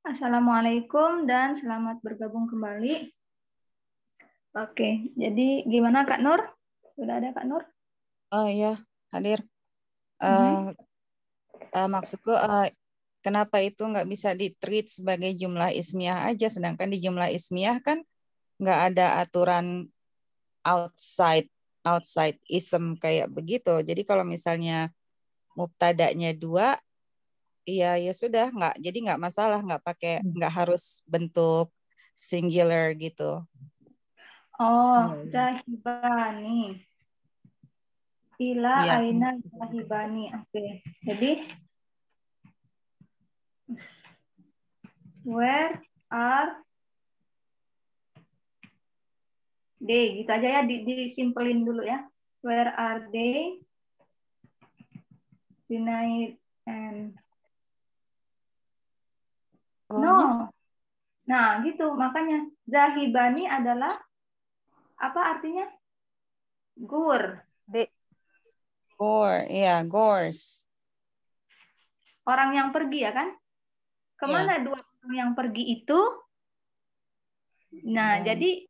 Assalamualaikum dan selamat bergabung kembali. Oke, jadi gimana Kak Nur? Sudah ada Kak Nur? Oh iya, hadir. Maksudku, kenapa itu nggak bisa di-treat sebagai jumlah ismiyah aja, sedangkan di jumlah ismiyah kan nggak ada aturan outside outside ism kayak begitu. Jadi kalau misalnya mubtada'nya dua, ya sudah nggak, jadi nggak masalah, nggak harus bentuk singular gitu. Oh, zahibani. Ila Iya. aina zahibani. Oke. Jadi where are they? Gitu aja ya, disimpelin dulu ya. Where are they? Junaid and no. Nah, gitu. Makanya zahibani adalah apa artinya? Gur. Gores. Orang yang pergi ya kan? Kemana dua orang yang pergi itu? Nah, jadi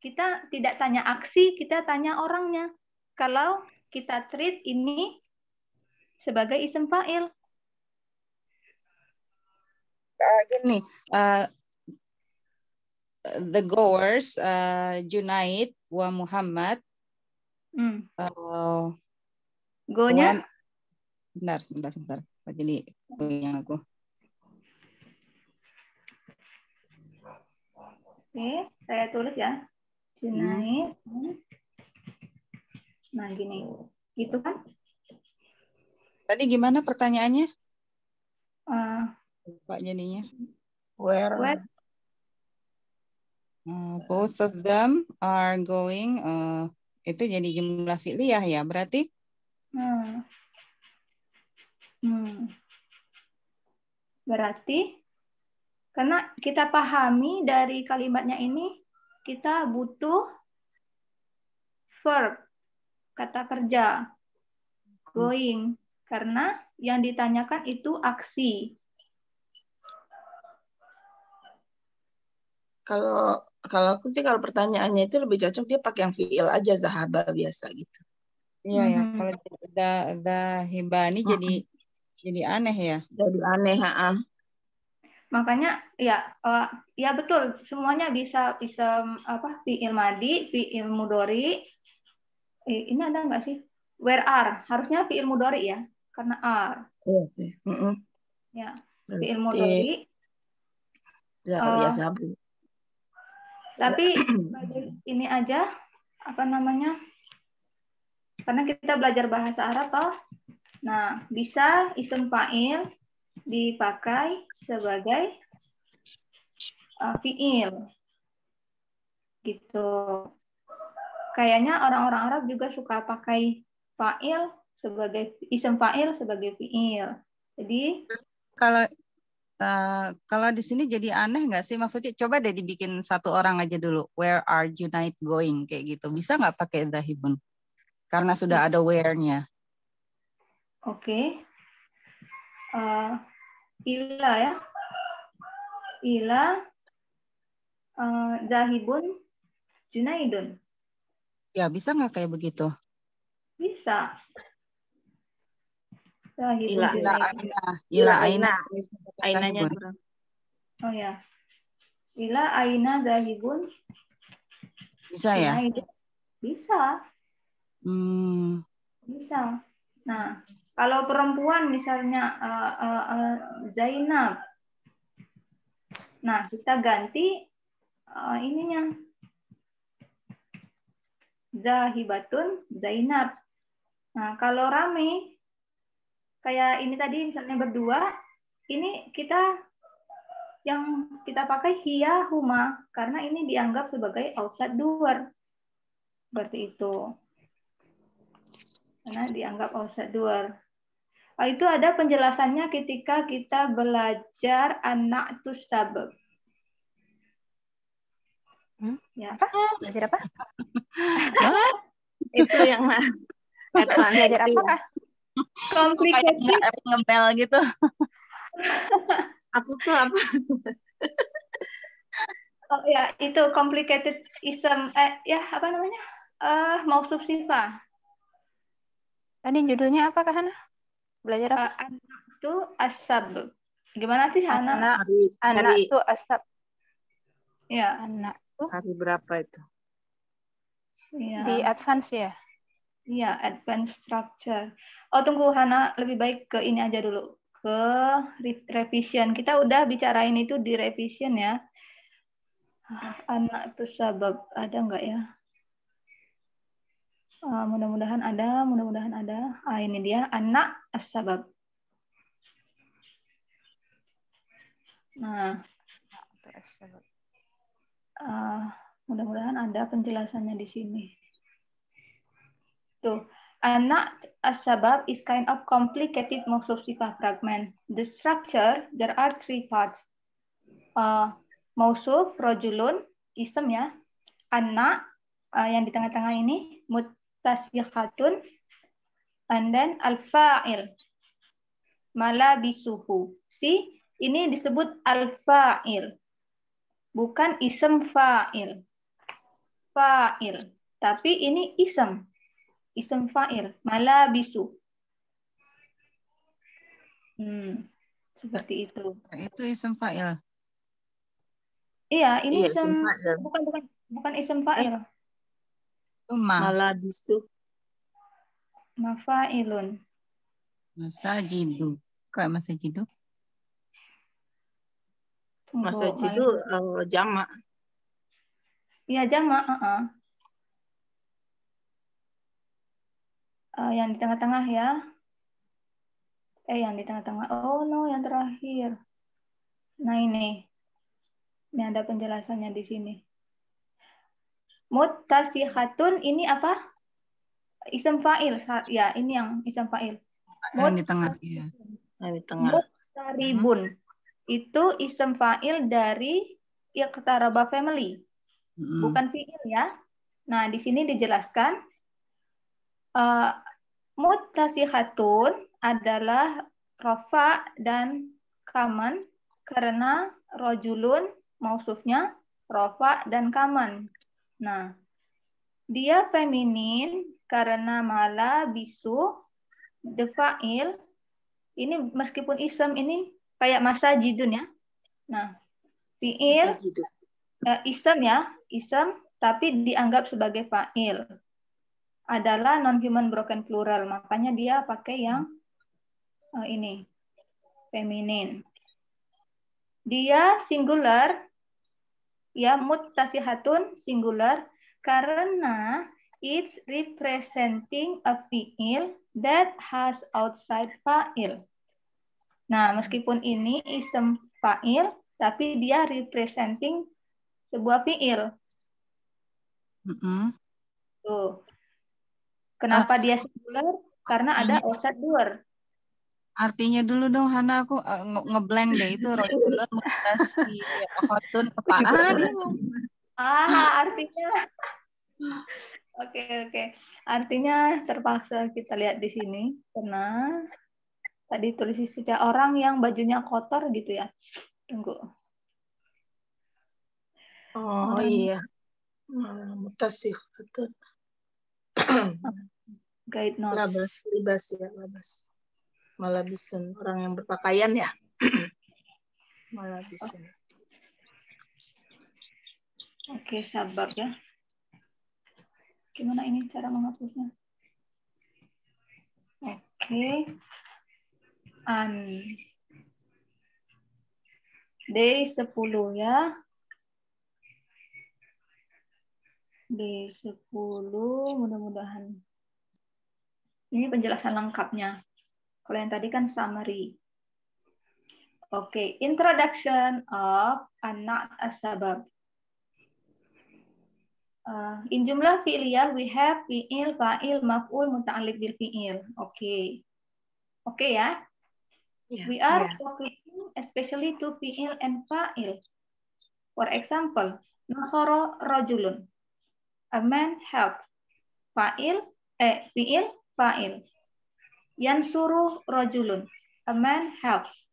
kita tidak tanya aksi, kita tanya orangnya. Kalau kita treat ini sebagai isim fa'il. Gini, the goers, Junaid wa Muhammad. Go-nya? Sebentar. Jadi yang aku. Oke, saya tulis ya. Junaid. Nah, gini. Gitu kan? Tadi gimana pertanyaannya? Pak jadinya. Where? Both of them are going. Itu jadi jumlah fi'liyah ya, berarti? Berarti karena kita pahami dari kalimatnya ini, kita butuh verb, kata kerja, going. Karena yang ditanyakan itu aksi. Kalau aku sih kalau pertanyaannya itu lebih cocok dia pakai yang fi'il aja, zahaba biasa gitu. Iya ya, kalau hibani jadi aneh ya. Jadi aneh, Makanya ya betul, semuanya bisa fi'il madi, fi'il mudhari. Ini ada nggak sih? Where are? Harusnya fi'il mudhari ya, karena are. Iya sih. Ya, fi'il mudhari. Ya sabu. Tapi ini aja karena kita belajar bahasa Arab toh. Nah, bisa isim fa'il dipakai sebagai fi'il. Gitu. Kayaknya orang-orang Arab juga suka pakai fa'il sebagai isim fa'il sebagai fi'il. Jadi kalau di sini jadi aneh nggak sih? Maksudnya coba deh dibikin satu orang aja dulu. Where are Junaid going? Kayak gitu. Bisa nggak pakai dhahibun? Karena sudah ada where-nya. Oke. Ila ya. Ila zahibun Junaidun. Ya, bisa nggak kayak begitu? Bisa. Ila aina. Ainanya kurang. Oh ya. Ila aina zahibun. Bisa ya? Bisa. Bisa. Nah, kalau perempuan misalnya Zainab. Nah, kita ganti ininya. Zahibatun Zainab. Nah, kalau rame kayak ini tadi misalnya berdua, ini yang kita pakai hiya huma karena ini dianggap sebagai ausad duar. Seperti itu. Karena dianggap ausad duar. Itu ada penjelasannya ketika kita belajar an-na'tus sabab. Ya. Apa? Belajar apa? Itu yang belajar apa kah? Complicated ngebel gitu. Aku tuh apa? Oh ya, itu complicated ism. Ya apa namanya? Mausuf sifah. Tadi judulnya apa Kak Hana? Belajar apa? Anak itu asab. Gimana sih Hana? Anak Hari tuh asap. Ya, Anak tuh hari berapa itu? di ya, advance ya. ya, advanced structure. Oh, tunggu Hana, lebih baik ke ini aja dulu. Ke revision. Kita udah bicarain itu di revision ya. Anak itu sabab ada nggak ya? Mudah-mudahan ada, mudah-mudahan ada. Ini dia anak as-sabab. Nah, Tuh asap. mudah-mudahan ada penjelasannya di sini. Tuh, anak as-sabab is kind of complicated mausuf sifah fragment. The structure, there are three parts. Mausuf, rojulun, ism ya. Anak, yang di tengah-tengah ini, mutasyihatun, and then al-fa'il, malabisuhu. See, ini disebut al-fa'il, bukan ism fa'il. Fa'il, tapi ini ism fa'il, malabisu. Seperti itu. Itu ism fa'il. Iya, ini Iya, ism, fa'il. bukan ism fa'il. Malah bisu. Mafa'ilun. Masajidu. Kok masajidu? Masa itu jamak. Iya, jamak. Yang di tengah-tengah ya. Yang di tengah-tengah. Oh no, yang terakhir. Nah ini. Ini ada penjelasannya di sini. Muttasihatun ini apa? Ism fa'il. Ya, ini yang ism fa'il. Yang di tengah. Ya. Di tengah. Muttaribun. Itu ism fa'il dari iqtaraba family. Bukan fi'il ya. Nah, di sini dijelaskan muttasihatun adalah rofa dan kaman karena rojulun mausufnya rofa dan kaman. Nah, dia feminin karena mala bisu the fa'il ini meskipun ism ini kayak masajidun ya. Nah, fi'il ism ya, ism tapi dianggap sebagai fa'il. Adalah non-human broken plural, makanya dia pakai yang ini, feminin. Dia singular, ya muttasihatun singular, karena it's representing a fi'il that has outside fa'il. Nah, meskipun ini ism fa'il, tapi dia representing sebuah fi'il. Tuh. Kenapa dia singular? Karena ada outside doer. Artinya dulu dong, Hana, aku ngeblank deh itu rojulun mutasi khotun apaan? Artinya Oke. Artinya terpaksa kita lihat di sini karena tadi tulis istilah orang yang bajunya kotor gitu ya. Tunggu. Oh iya. Mutasi khotun. Guide notes. Libas ya, labas. Malabisun, orang yang berpakaian ya. Malabisun. Oke, sabar ya. Gimana ini cara menghapusnya? Oke. Day 10 ya. Day 10 mudah-mudahan. Ini penjelasan lengkapnya. Kalau yang tadi kan summary. Oke, introduction of anak as-sabab. In jumlah fi'liyah we have fi'il, fa'il, maf'ul, muta'alliq bil fi'il. Oke. Oke ya. Yeah, we are focusing especially to fi'il and fa'il. For example, nasara rajulun. A man helped. Fi'il, fa'il. Yansuru rajulun. A man helps.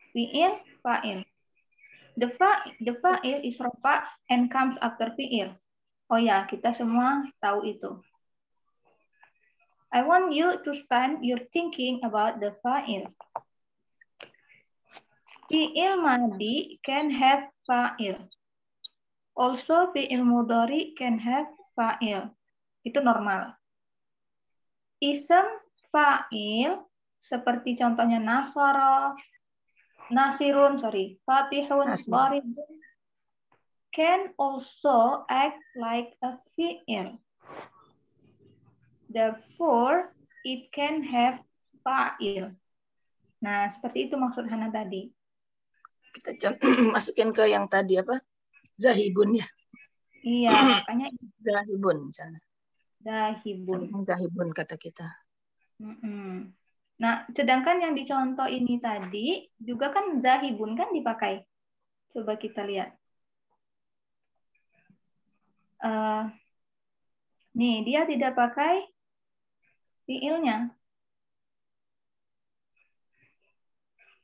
Fi'il, fa'il. The fa'il is rofa and comes after fi'il. Oh ya, kita semua tahu itu. I want you to spend your thinking about the fa'il. Fi'il madi can have fa'il. Also, fi'il mudhari can have fa'il. Itu normal. Ism fa'il seperti contohnya nasara, nasirun, fatihun, daribun can also act like a fi'il. Therefore, it can have fa'il. Nah, seperti itu maksud Hana tadi. Kita masukin ke yang tadi apa? Zahibun ya. Iya, makanya Zahibun misalnya. Zahibun. Zahibun kata kita. Nah, sedangkan yang dicontoh ini tadi juga kan zahibun kan dipakai. Coba kita lihat. Nih, dia tidak pakai fiilnya.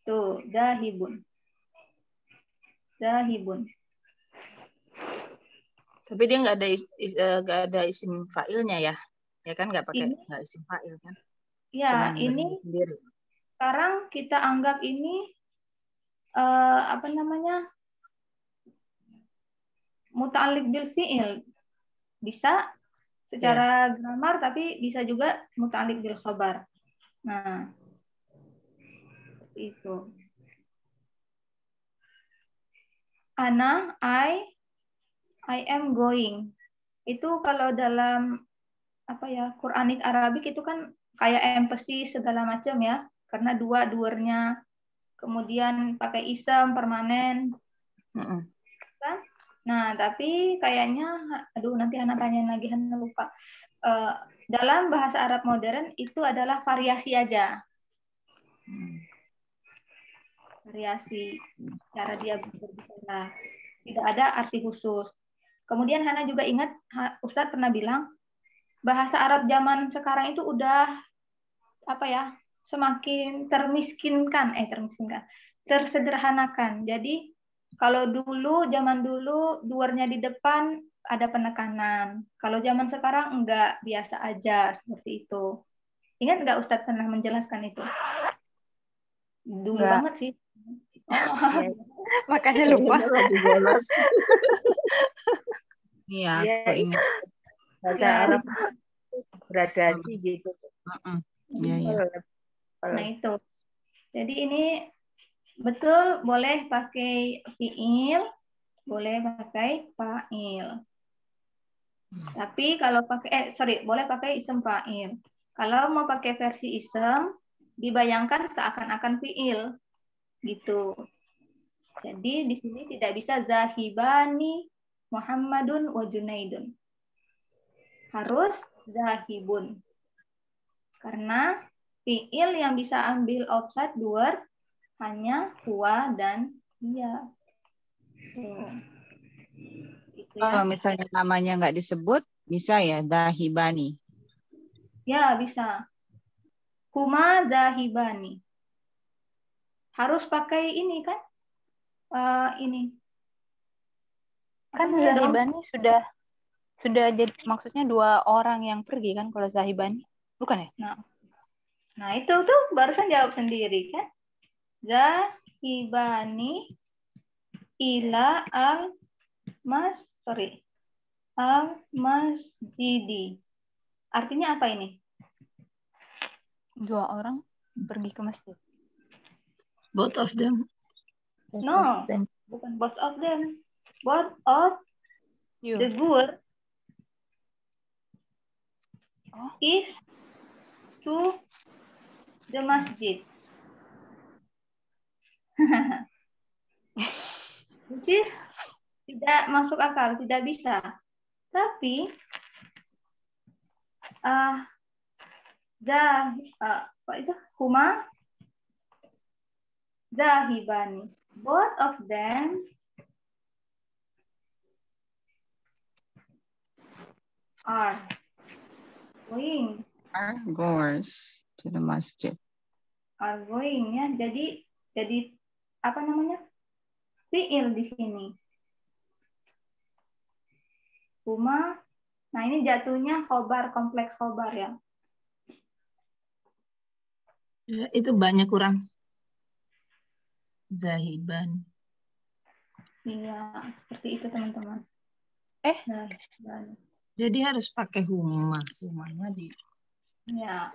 Tuh, zahibun. Zahibun. Tapi dia nggak ada isim fa'ilnya ya. Ya kan nggak pakai nggak isim fa'il kan. Ya, cuman ini sendiri. Sekarang kita anggap ini muta'alliq bil fi'il. Bisa secara grammar tapi bisa juga muta'alliq bil khabar. Nah, itu. Ana, I am going. Itu kalau dalam Quranic Arabik itu kan kayak emphasis segala macam ya, karena duernya, kemudian pakai isem permanen. Kan? Nah, tapi kayaknya nanti Hana tanya lagi, Hana lupa. Dalam bahasa Arab modern itu adalah variasi aja. Variasi cara dia berbicara. Tidak ada arti khusus. Kemudian Hana juga ingat Ustadz pernah bilang bahasa Arab zaman sekarang itu udah semakin tersederhanakan. Jadi kalau zaman dulu duernya di depan ada penekanan. Kalau zaman sekarang enggak, biasa aja seperti itu. Ingat enggak Ustadz pernah menjelaskan itu? Dulu Enggak. banget sih. Makanya lupa. Iya, aku ingat. Bahasa Arab gradasi gitu. Iya. Nah itu. Jadi ini betul boleh pakai fiil, boleh pakai fa'il. Tapi kalau pakai boleh pakai isem fa'il. Kalau mau pakai versi isem, dibayangkan seakan-akan fiil gitu. Jadi di sini tidak bisa zahibani Muhammadun wa Junaidun. Harus zahibun. Karena fiil yang bisa ambil outside duer hanya huwa dan iya. Gitu ya. Kalau misalnya namanya nggak disebut, bisa ya zahibani. Ya, bisa. Huma zahibani. Harus pakai ini kan? Ini. Kan zahibani sudah jadi, maksudnya 2 orang yang pergi kan kalau zahibani, bukan ya? Nah itu tuh barusan jawab sendiri kan? Zahibani ila al-masjidi. Artinya apa ini? 2 orang pergi ke masjid. Both of them. No, bukan both of them. Both of the gur is to the masjid. Which is tidak masuk akal, tidak bisa. Tapi huma zahibani. Both of them are going. Are goers to the masjid. Are going ya. Jadi apa namanya? fiil di sini. Huma. Nah, ini jatuhnya khobar, kompleks khobar ya. Ya, itu banyak kurang. Zahiban. Iya, seperti itu teman-teman. Zahiban. Jadi harus pakai huma. Humanya di. Ya.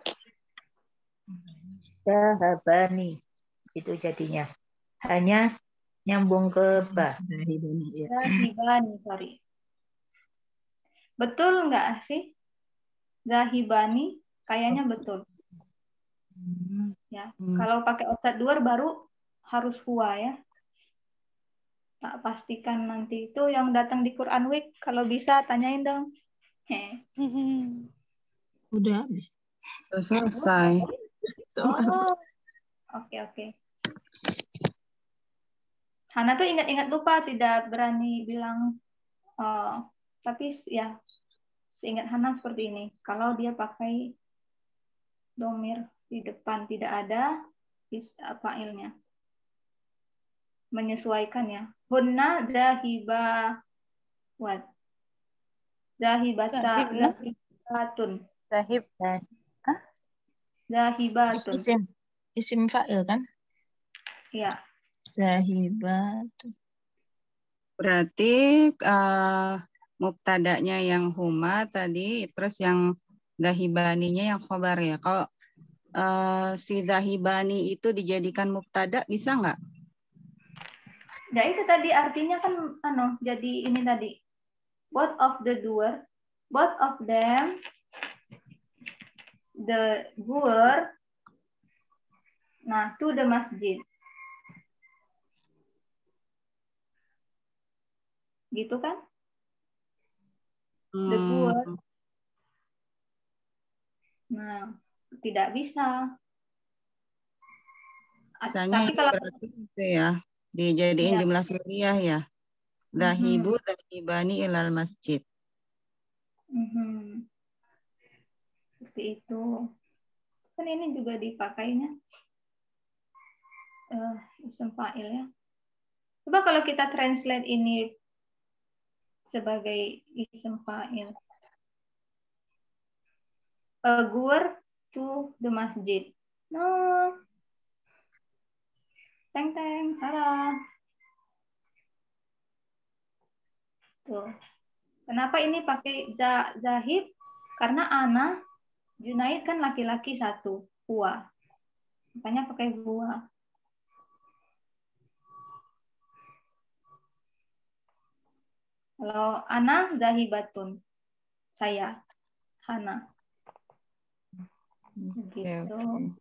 Zahabani. Itu jadinya. Hanya nyambung ke ba. Zahibani, ya. Zahibani, sorry. Betul nggak sih? Zahibani, kayaknya betul. Ya, kalau pakai offset duar baru harus huwa ya. Tak pastikan nanti itu yang datang di Quran Week, kalau bisa tanyain dong. Udah habis. Sudah selesai. Oh, oke. Hana tuh ingat-ingat lupa, tidak berani bilang. Tapi ya, seingat Hana seperti ini. Kalau dia pakai domir di depan tidak ada fa'ilnya. Menyesuaikan ya. Hunna zahibat. Zahibatun. Zahibatun. Isim fa'il kan? Iya. Zahibatun. Berarti mubtadanya yang huma tadi, terus yang dahibaninya yang khobar ya. Kalau si dahibani itu dijadikan mubtada bisa nggak? Ya itu tadi artinya kan jadi ini tadi. Both of the doer, both of them, the doer, nah to the masjid. Gitu kan? The doer. Nah, tidak bisa. Misalnya Tapi kalau berarti itu ya, dijadiin jumlah fi'liyah ya. Dahibu dahibani ilal masjid. Seperti itu. Kan ini juga dipakainya isim fa'il ya. Coba kalau kita translate ini sebagai isim fa'il. Gur to the masjid. No. Teng, salah. Tuh. Kenapa ini pakai zahib? Karena ana, Junaid kan laki-laki satu, huwa. Makanya pakai huwa. Kalau ana zahibatun, saya, Hana. Begitu.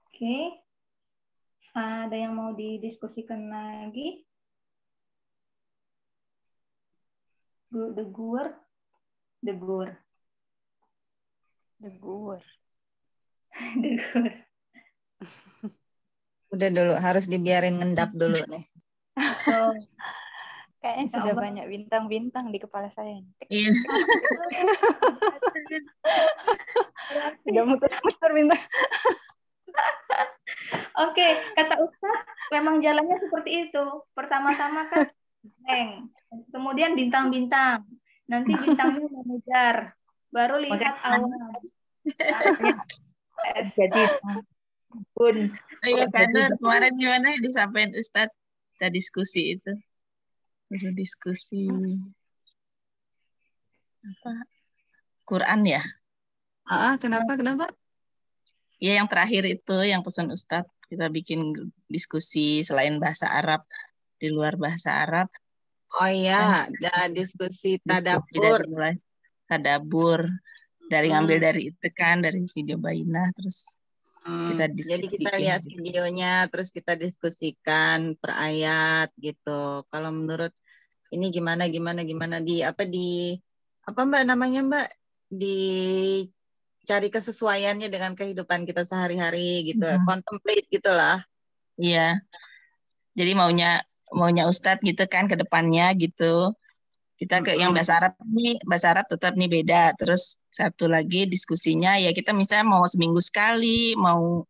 Oke. Ada yang mau didiskusikan lagi? The gur. Udah dulu, harus dibiarin ngendap dulu nih. So, kayaknya sudah banyak bintang-bintang di kepala saya. Iya. Sudah muter-muter bintang. Oke, kata Ustadz, memang jalannya seperti itu. Pertama-tama kan kemudian bintang-bintang. Nanti bintangnya mengejar. Baru lihat awan. Jadi pun. Iya, karena kemarin gimana disampaikan Ustadz kita diskusi itu. Diskusi apa? Quran ya? Kenapa? Ya yang terakhir itu yang pesan Ustadz kita bikin diskusi selain bahasa Arab di luar bahasa Arab. Oh iya, ada diskusi tadabur. Dari mulai tadabur dari ngambil dari itu kan dari video Bainah terus kita diskusi. Jadi kita lihat videonya terus kita diskusikan per ayat gitu. Kalau menurut ini gimana di apa Mbak namanya Mbak dicari kesesuaiannya dengan kehidupan kita sehari-hari gitu, contemplate gitulah. Iya. Jadi maunya Ustadz gitu kan ke depannya gitu. Kita ke yang bahasa Arab tetap nih beda. Terus satu lagi diskusinya ya kita misalnya mau seminggu sekali, mau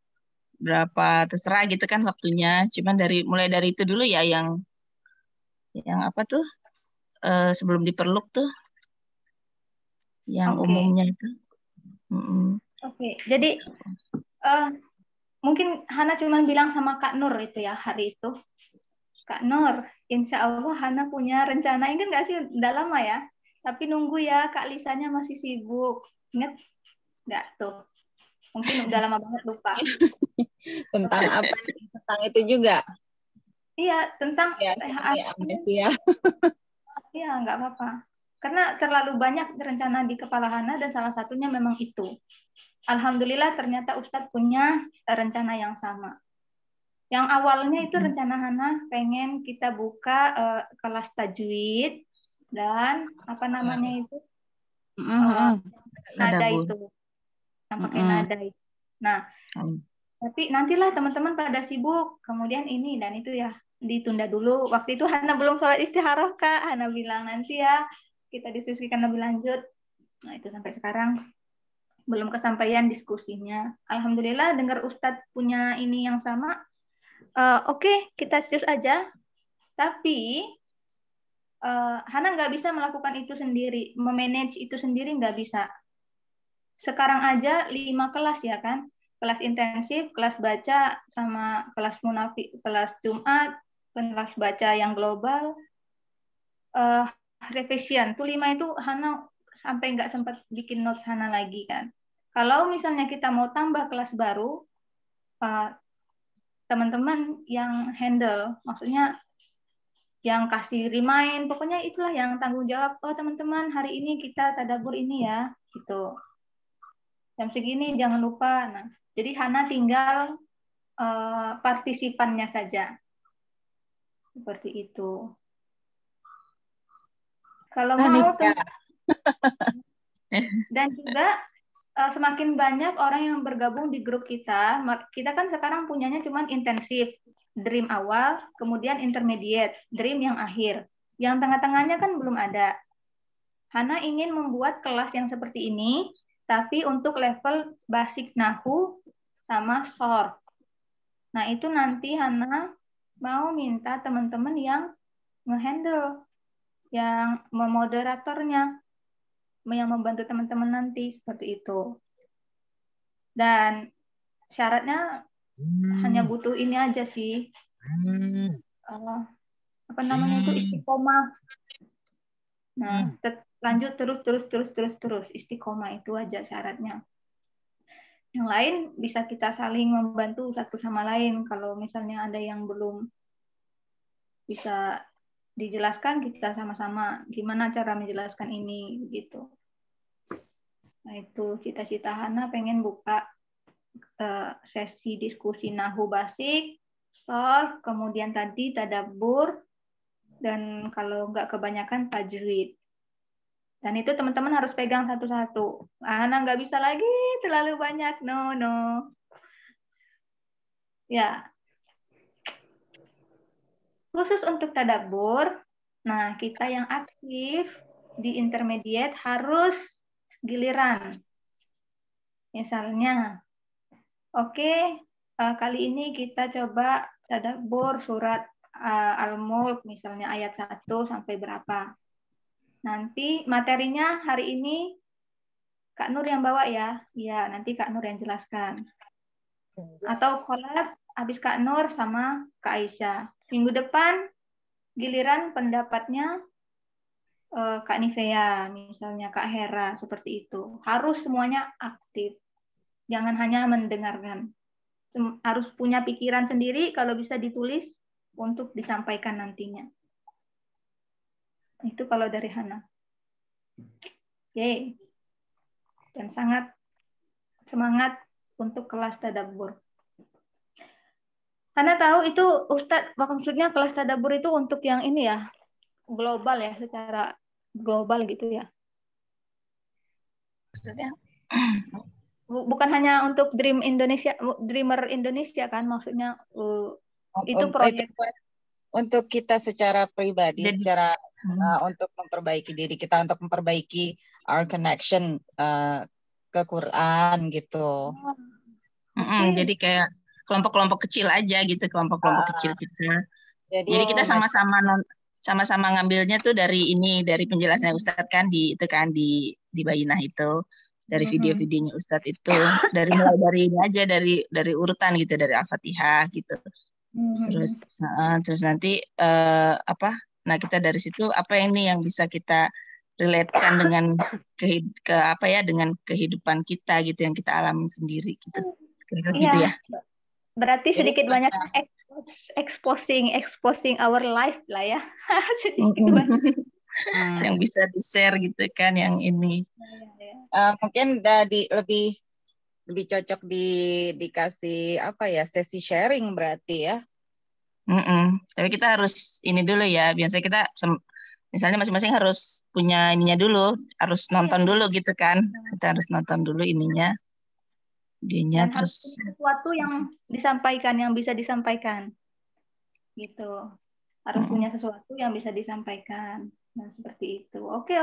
berapa terserah gitu kan waktunya. Cuman mulai dari itu dulu ya yang apa tuh sebelum diperluk tuh yang Oke. umumnya itu. Mm-mm. Oke. Jadi mungkin Hana cuma bilang sama Kak Nur itu ya hari itu. Kak Nur, insya Allah Hana punya rencana, ingat nggak sih? Udah lama ya. Tapi nunggu ya, Kak Lisanya masih sibuk. Ingat nggak tuh? Mungkin udah lama banget lupa. Tentang apa nih? Tentang itu juga. Iya, tentang Ya, sorry, amnesia. Iya, nggak apa-apa. Karena terlalu banyak rencana di kepala Hana dan salah satunya memang itu. Alhamdulillah ternyata Ustadz punya rencana yang sama. Yang awalnya itu rencana Hana pengen kita buka kelas tajwid dan apa namanya itu nada itu, yang pakai nada itu. Nah, tapi nantilah teman-teman pada sibuk, kemudian ini dan itu ya ditunda dulu. Waktu itu Hana belum sholat istikharah Kak, Hana bilang nanti ya kita diskusikan lebih lanjut. Nah itu sampai sekarang belum kesampaian diskusinya. Alhamdulillah dengar Ustadz punya ini yang sama. Oke, kita cus aja. Tapi Hana nggak bisa melakukan itu sendiri, memanage itu sendiri nggak bisa. Sekarang aja 5 kelas ya kan, kelas intensif, kelas baca, sama kelas munafik, kelas Jumat, kelas baca yang global, revision. Tuh 5 itu Hana sampai nggak sempat bikin notes Hana lagi kan. Kalau misalnya kita mau tambah kelas baru, teman-teman yang handle, maksudnya yang kasih remind, pokoknya itulah yang tanggung jawab. Oh teman-teman, hari ini kita tadabbur ini ya, gitu. Jam segini jangan lupa. Nah, jadi Hana tinggal partisipannya saja. Seperti itu. Kalau mau dan juga semakin banyak orang yang bergabung di grup kita. Kita kan sekarang punyanya cuma intensif, dream awal, kemudian intermediate, dream yang akhir. Yang tengah-tengahnya kan belum ada. Hana ingin membuat kelas yang seperti ini, tapi untuk level basic nahu sama short. Nah, itu nanti Hana mau minta teman-teman yang ngehandle, yang memoderatornya, yang membantu teman-teman nanti, seperti itu. Dan syaratnya hanya butuh ini aja sih. Apa namanya itu, istiqomah. Nah, lanjut terus istiqomah itu aja syaratnya. Yang lain bisa kita saling membantu satu sama lain. Kalau misalnya ada yang belum bisa dijelaskan, kita sama-sama gimana cara menjelaskan ini gitu. Nah, itu cita-cita Hana pengen buka sesi diskusi nahu basic, solve, kemudian tadi tadabbur, dan kalau nggak kebanyakan tajwid. Dan itu teman-teman harus pegang satu-satu. Hana nggak bisa lagi terlalu banyak. No. Ya. Khusus untuk tadabbur, nah kita yang aktif di intermediate harus giliran. Misalnya, oke, kali ini kita coba tadabbur surat Al-Mulk, misalnya ayat 1 sampai berapa. Nanti materinya hari ini Kak Nur yang bawa ya. Iya, nanti Kak Nur yang jelaskan. Atau collab habis Kak Nur sama Kak Aisyah. Minggu depan giliran pendapatnya Kak Nivea, misalnya Kak Hera, seperti itu. Harus semuanya aktif. Jangan hanya mendengarkan. Harus punya pikiran sendiri, kalau bisa ditulis untuk disampaikan nantinya. Itu kalau dari Hana. Oke. Dan sangat semangat untuk kelas tadabbur. Hana tahu itu Ustadz, maksudnya kelas tadabbur itu untuk yang ini ya, global ya, secara global gitu ya. Maksudnya? Bukan hanya untuk Dreamer Indonesia kan, maksudnya itu proyek. Untuk kita secara pribadi, secara untuk memperbaiki diri kita, untuk memperbaiki our connection ke Quran gitu. Jadi kayak kelompok-kelompok kecil aja gitu, kelompok-kelompok kecil kita. Jadi kita sama-sama ngambilnya tuh dari penjelasannya Ustadz kan di Bayyinah itu, dari video-videonya Ustadz itu, mulai dari ini aja, dari urutan gitu, dari Al-Fatihah gitu. Terus nanti nah kita dari situ apa ini yang bisa kita relatekan dengan dengan kehidupan kita gitu, yang kita alami sendiri gitu. Kira-kira gitu ya. Berarti sedikit banyak exposing our life lah ya. Sedikit banyak. Yang bisa di-share gitu kan, yang ini. Mungkin lebih cocok dikasih sesi sharing berarti ya. Tapi kita harus ini dulu ya. Biasanya kita misalnya masing-masing harus punya ininya dulu, harus nonton dulu gitu kan. Kita harus nonton dulu ininya. Dan terus harus sesuatu yang disampaikan, yang bisa disampaikan. Gitu. Harus punya sesuatu yang bisa disampaikan. Nah, seperti itu. Oke.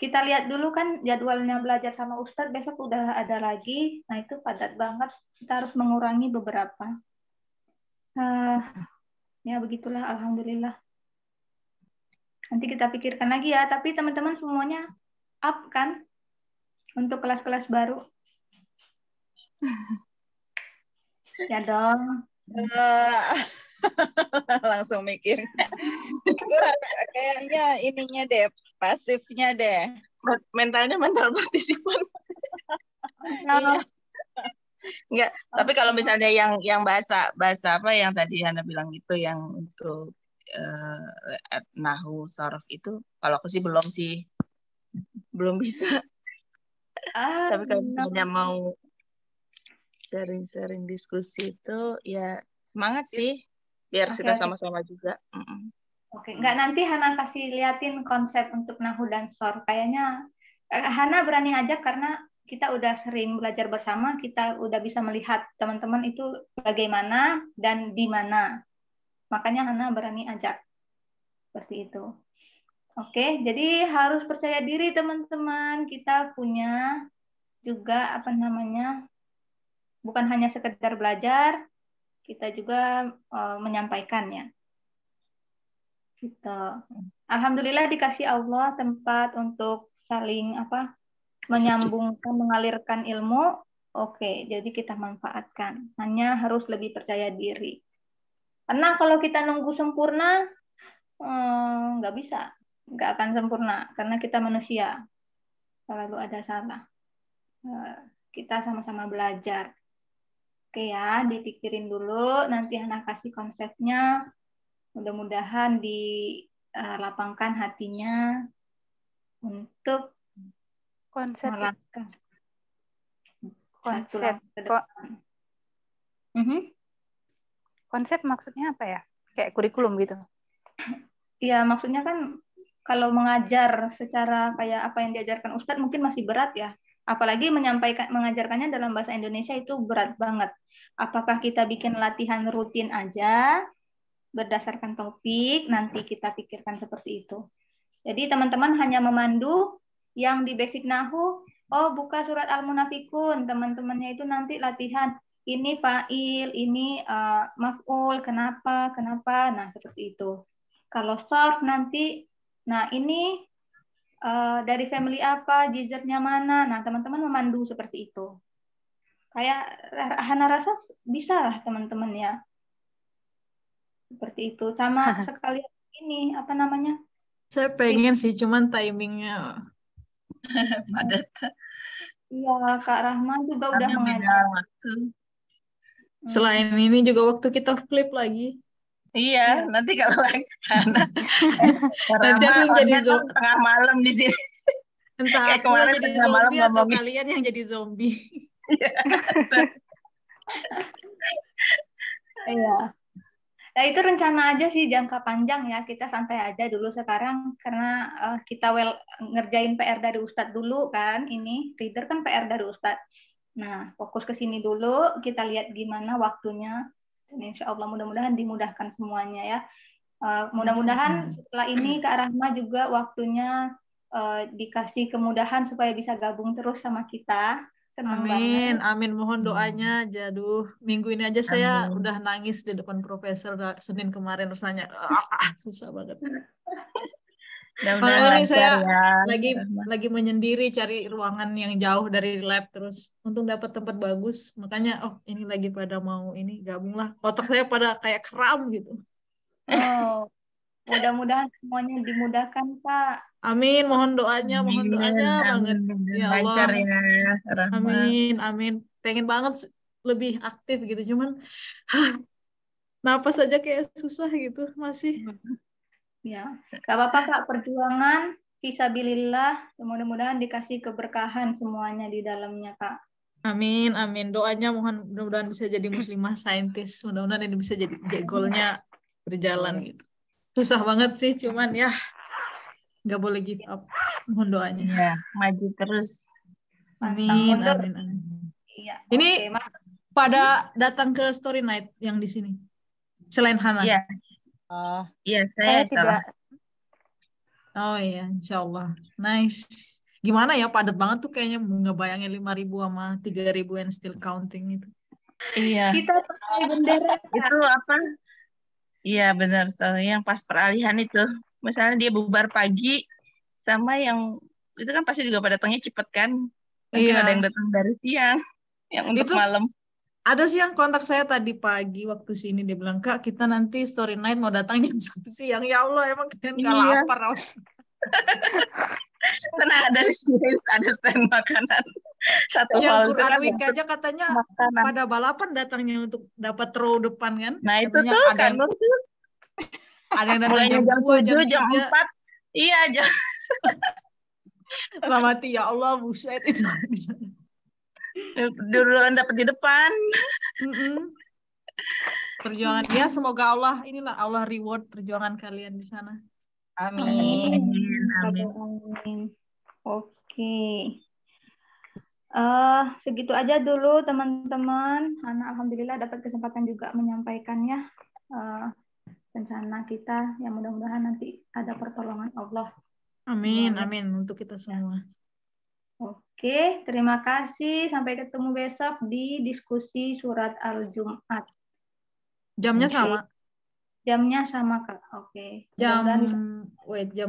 Kita lihat dulu kan jadwalnya belajar sama Ustadz, besok udah ada lagi. Nah, itu padat banget. Kita harus mengurangi beberapa. Ya begitulah, alhamdulillah. Nanti kita pikirkan lagi ya, tapi teman-teman semuanya up kan untuk kelas-kelas baru? Ya dong. Langsung mikir. Kayaknya ininya deh, pasifnya deh. Mental partisipan. Enggak, tapi kalau misalnya yang bahasa apa yang tadi Hana bilang itu, yang untuk nahu sarf itu, kalau aku sih belum bisa. Tapi kalau misalnya mau sharing diskusi itu ya semangat sih, biar kita sama-sama juga. Oke, enggak, nanti Hana kasih liatin konsep untuk nahu dan sarf. Kayaknya Hana berani ajak karena kita udah sering belajar bersama, kita udah bisa melihat teman-teman itu bagaimana dan di mana. Makanya Hana berani ajak. Seperti itu. Oke, jadi harus percaya diri teman-teman. Kita punya juga bukan hanya sekedar belajar, kita juga menyampaikannya. Gitu. Alhamdulillah dikasih Allah tempat untuk saling menyambungkan, mengalirkan ilmu. Oke, jadi kita manfaatkan. Hanya harus lebih percaya diri. Karena kalau kita nunggu sempurna, nggak bisa. Nggak akan sempurna. Karena kita manusia. Selalu ada salah. Kita sama-sama belajar. Oke ya, dipikirin dulu. Nanti Hana kasih konsepnya. Mudah-mudahan dilapangkan hatinya untuk konsep maksudnya apa ya? Kayak kurikulum gitu. Iya, maksudnya kan kalau mengajar secara kayak apa yang diajarkan Ustadz mungkin masih berat ya. Apalagi mengajarkannya dalam bahasa Indonesia itu berat banget. Apakah kita bikin latihan rutin aja berdasarkan topik, nanti kita pikirkan seperti itu. Jadi teman-teman hanya memandu yang di basic nahu, buka surat Al-Munafikun, teman-temannya itu nanti latihan ini fa'il, ini maf'ul, kenapa, nah seperti itu. Kalau sarf nanti, nah ini dari family apa, jizernya mana, nah teman-teman memandu seperti itu. Kayak Hana rasa bisa lah teman-teman ya. Seperti itu, sama sekali ini, Saya pengen sih, cuman timingnya padat. Iya, Kak Rahma juga udah mengajar. Selain ini juga waktu kita flip lagi. Iya, nanti kalau lagi nanti aku yang jadi zombie tengah malam di sini. Entah aku yang jadi zombie atau kalian yang jadi zombie. Iya. Nah, itu rencana aja sih jangka panjang ya. Kita santai aja dulu sekarang karena kita ngerjain PR dari Ustadz dulu kan. Ini reader kan PR dari Ustadz. Nah, fokus ke sini dulu. Kita lihat gimana waktunya. Dan insya Allah mudah-mudahan dimudahkan semuanya ya. Mudah-mudahan setelah ini Kak Rahma juga waktunya dikasih kemudahan supaya bisa gabung terus sama kita. Senang Amin, banget. amin. Mohon doanya. Jaduh, minggu ini aja saya Amin. udah nangis di depan profesor Senin kemarin rasanya. Susah banget. Mudah-mudahan Makanya nih lancar saya ya. lagi menyendiri cari ruangan yang jauh dari lab terus untuk dapat tempat bagus. Makanya ini lagi pada mau ini gabunglah. Otak saya pada kayak kram gitu. Oh, mudah-mudahan semuanya dimudahkan, Kak. Amin, mohon doanya banget. Ya Lancar Allah. ya, Rahmat. Amin. Pengen banget lebih aktif gitu, cuman napas aja kayak susah gitu masih. Ya, gak apa-apa Kak, perjuangan fisabilillah, mudah-mudahan dikasih keberkahan semuanya di dalamnya Kak. Amin. Doanya mudah-mudahan bisa jadi muslimah saintis. Mudah-mudahan ini bisa jadi goalnya berjalan gitu. Susah banget sih, cuman ya nggak boleh give up. Mohon doanya. Iya, maju terus. Amin. Iya. Ini pada datang ke story night yang di sini. Selain Hana. Iya. Iya, saya tidak. Oh iya, insya Allah. Nice. Gimana ya, padat banget tuh kayaknya, ngebayangin 5.000 sama 3.000 and still counting itu. Iya. Kita pakai bendera. Itu apa? Iya benar tuh, yang pas peralihan itu. Misalnya dia bubar pagi, sama yang itu kan pasti juga pada datangnya cepet kan. Mungkin ada yang datang dari siang, yang untuk itu, malam. Ada sih yang kontak saya tadi pagi waktu sini, dia bilang, Kak kita nanti story night mau datang jam 1 siang. Ya Allah, emang kalian nggak lapar? Karena ada di sini ada stand makanan. Satu yang hal Quran kan Week aja katanya makanan. Pada balapan datangnya untuk dapat row depan kan. Nah katanya itu tuh ada yang, ada yang datang mulainya jam 2, jam 4. Iya jam. Rahmati ya Allah, buset itu. Duluan dapat di depan. Perjuangan ya, semoga Allah reward perjuangan kalian di sana. Amin. Oke. Segitu aja dulu teman-teman. Hana alhamdulillah dapat kesempatan juga menyampaikannya rencana kita, yang mudah-mudahan nanti ada pertolongan Allah. Amin untuk kita semua. Oke, terima kasih. Sampai ketemu besok di diskusi surat Al-Jum'at. Jamnya sama? Jamnya sama, Kak. Oke. Jam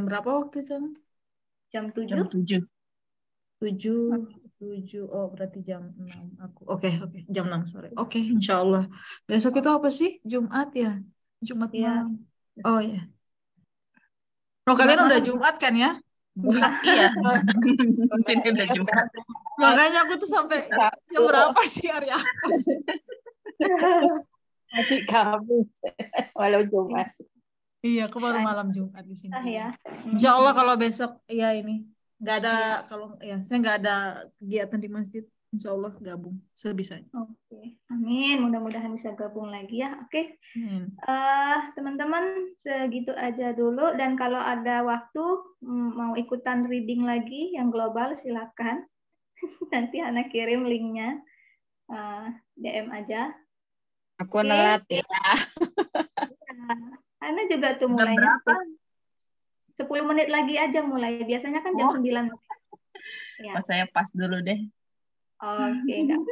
berapa waktu itu? Jam 7. Jam 7. 7. Oh, berarti jam 6 aku. Oke. Jam 6 sore. Oke, insya Allah. Besok itu apa sih? Jumat ya? Jumat malam. Oh ya. Kalian udah Jumat kan ya? Iya. Sini udah Jumat. Makanya aku tuh sampai jam berapa sih hari apa? Masih Kamis walau Jumat. Iya, aku baru malam Jumat di sini. Ya. Insya Allah kalau besok ini nggak ada, kalau saya nggak ada kegiatan di masjid, insya Allah gabung sebisanya. Oke. Amin. Mudah-mudahan bisa gabung lagi ya. Oke. Teman-teman segitu aja dulu, dan kalau ada waktu mau ikutan reading lagi yang global silakan. Nanti Hana kirim linknya, DM aja. Aku nelat ya. Hana juga tuh mulainya 10 menit lagi aja mulai. Biasanya kan jam 9. Ya. Saya pas dulu deh. Oke, enggak.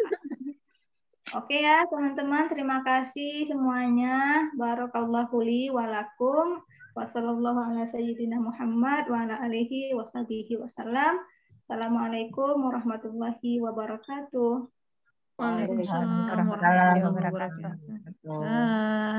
Oke ya teman-teman, terima kasih semuanya. Barakallahu li walakum. Wassallallahu ala sayyidina Muhammad wa ala alihi washabihi wasallam. Assalamualaikum warahmatullahi wabarakatuh. Waalaikumsalam warahmatullahi wabarakatuh.